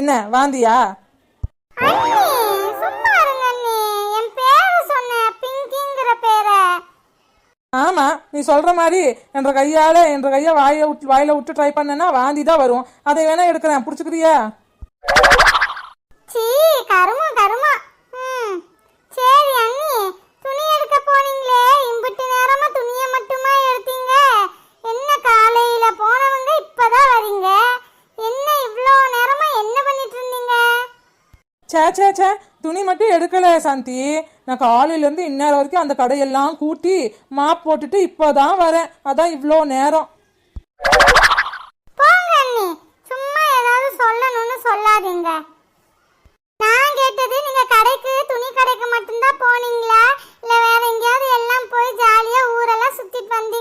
என்ன வாந்தியா? ஆமா, நீ சொல்ற மாதிரி என்ற கைய வாயில விட்டு ட்ரை பண்ணனா வாந்தி தான் வரும். அதை வேணா எடுக்கிறேன், புடிச்சுக்கிறியா? சரி அண்ணி, துணி எடுக்க போனீங்களே, இம்புட்டு நேரமா துணியை மட்டுமா எடுத்தீங்க? என்ன காலையில போனவங்க இப்பதான் வரீங்க? என்ன இவ்ளோ நேரமா என்ன பண்ணிட்டு இருந்தீங்க? சே துணி மட்டும் எடுக்கல சாந்தி. நான் காலையிலேருந்து இந்நேரம் வரைக்கும் அந்த கடையெல்லாம் கூட்டி மாப் போட்டுட்டு இப்போதான் வரேன். அதான் இவ்வளோ நேரம்.